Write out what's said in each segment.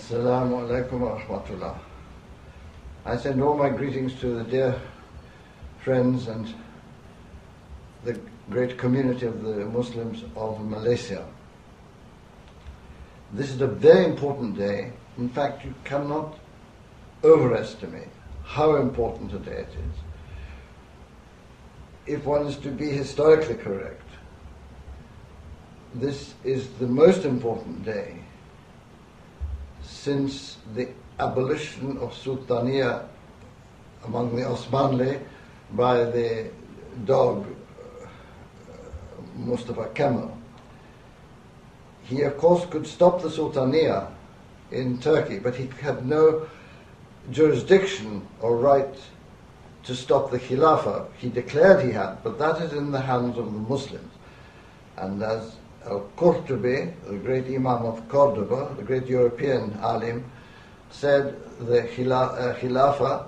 Assalamu alaikum wa rahmatullah. I send all my greetings to the dear friends and the great community of the Muslims of Malaysia. This is a very important day. In fact, you cannot overestimate how important a day it is. If one is to be historically correct, this is the most important day since the abolition of Sultaniya among the Osmanli by the dog Mustafa Kemal. He of course could stop the Sultaniya in Turkey, but he had no jurisdiction or right to stop the Khilafah. He declared he had, but that is in the hands of the Muslims. And as Al-Qurtubi, the great Imam of Cordoba, the great European alim, said, the Khilafah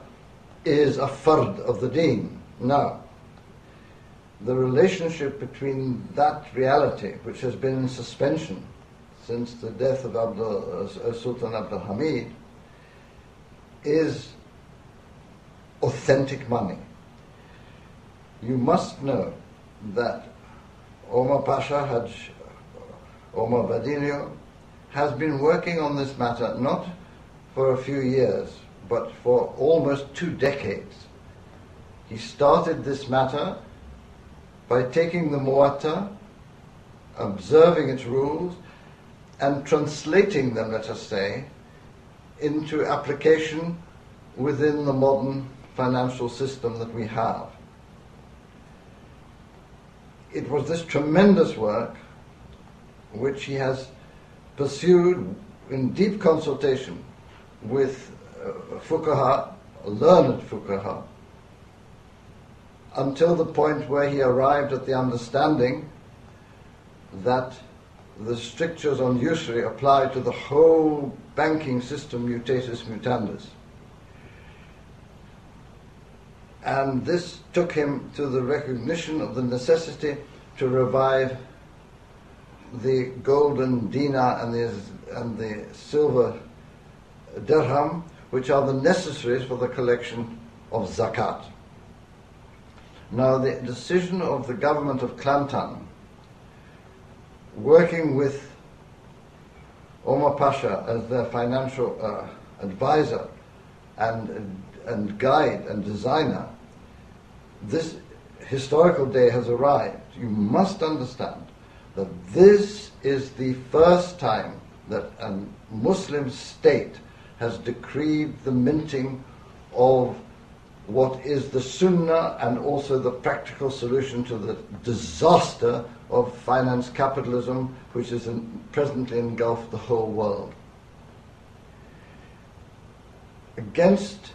is a fard of the deen. Now, the relationship between that reality, which has been in suspension since the death of Sultan Abdul Hamid, is authentic money. You must know that Omar Badinho has been working on this matter not for a few years, but for almost 2 decades. He started this matter by taking the Muwatta, observing its rules, and translating them, let us say, into application within the modern financial system that we have. It was this tremendous work which he has pursued in deep consultation with fuqaha, learned fuqaha, until the point where he arrived at the understanding that the strictures on usury apply to the whole banking system mutatis mutandis. And this took him to the recognition of the necessity to revive the golden dinar and the silver dirham, which are the necessaries for the collection of zakat. Now, the decision of the government of Kelantan, working with Omar Pasha as their financial advisor and guide and designer, this historical day has arrived. You must understand that this is the first time that a Muslim state has decreed the minting of what is the sunnah and also the practical solution to the disaster of finance capitalism, which is presently engulfed the whole world. Against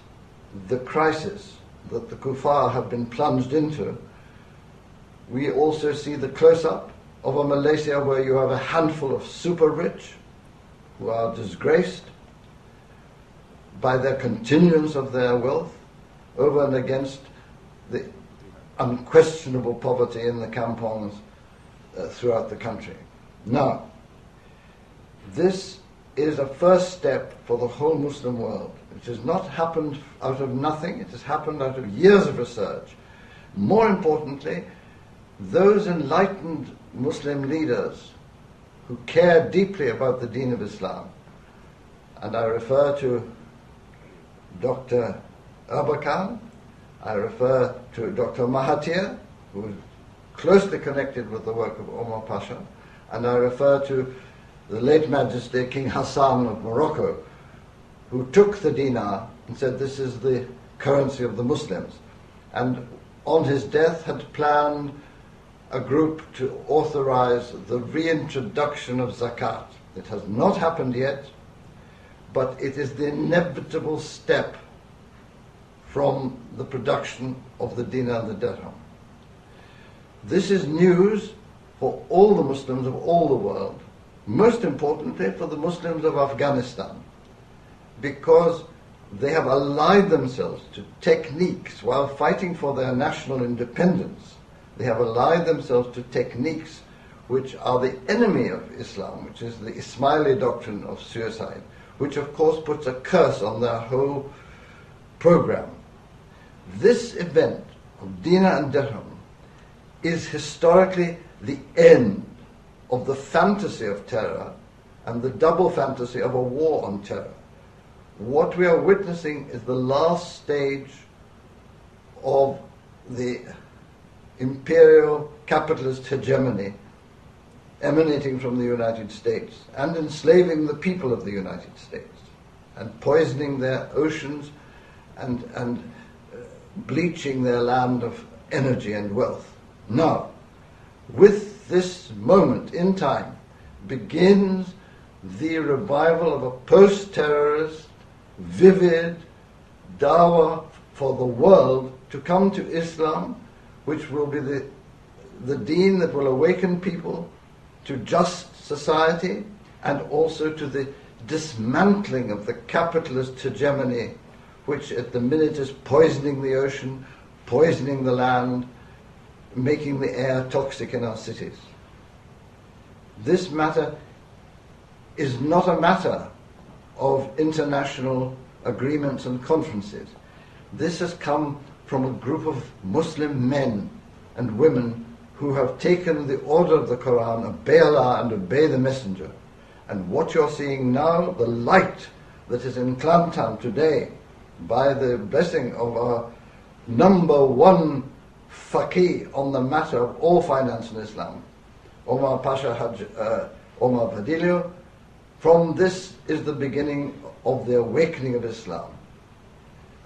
the crisis that the kuffar have been plunged into, we also see the close-up of a Malaysia where you have a handful of super rich who are disgraced by their continuance of their wealth over and against the unquestionable poverty in the kampongs throughout the country. Now, this is a first step for the whole Muslim world. It has not happened out of nothing. It has happened out of years of research. More importantly, those enlightened Muslim leaders who care deeply about the Deen of Islam, and I refer to Dr. Erbakan, I refer to Dr. Mahathir, who is closely connected with the work of Omar Pasha, and I refer to the late Majesty King Hassan of Morocco, who took the dinar and said this is the currency of the Muslims, and on his death had planned a group to authorize the reintroduction of zakat. It has not happened yet, but it is the inevitable step from the production of the dinar and the dirham. This is news for all the Muslims of all the world, most importantly for the Muslims of Afghanistan, because they have allied themselves to techniques while fighting for their national independence. They have allied themselves to techniques which are the enemy of Islam, which is the Ismaili doctrine of suicide, which of course puts a curse on their whole program. This event of Dinar and Dirham is historically the end of the fantasy of terror and the double fantasy of a war on terror. What we are witnessing is the last stage of the imperial capitalist hegemony emanating from the United States and enslaving the people of the United States and poisoning their oceans and bleaching their land of energy and wealth. Now, with this moment in time begins the revival of a post-terrorist, vivid dawah for the world to come to Islam, which will be the deen that will awaken people to just society and also to the dismantling of the capitalist hegemony, which at the minute is poisoning the ocean, poisoning the land, making the air toxic in our cities. This matter is not a matter of international agreements and conferences. This has come from a group of Muslim men and women who have taken the order of the Quran, obey Allah and obey the Messenger. And what you're seeing now, the light that is in Kelantan today, by the blessing of our number one faqih on the matter of all finance in Islam, Omar Pasha Haj Omar Padillo, from this is the beginning of the awakening of Islam.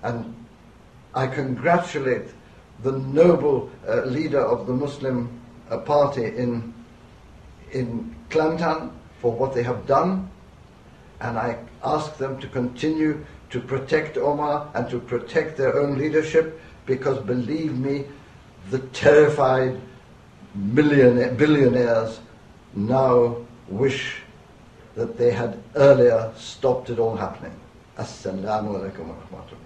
And I congratulate the noble leader of the Muslim party in Kelantan for what they have done, and I ask them to continue to protect Omar and to protect their own leadership, because believe me, the terrified billionaires now wish that they had earlier stopped it all happening. Assalamu alaikum wa rahmatullah.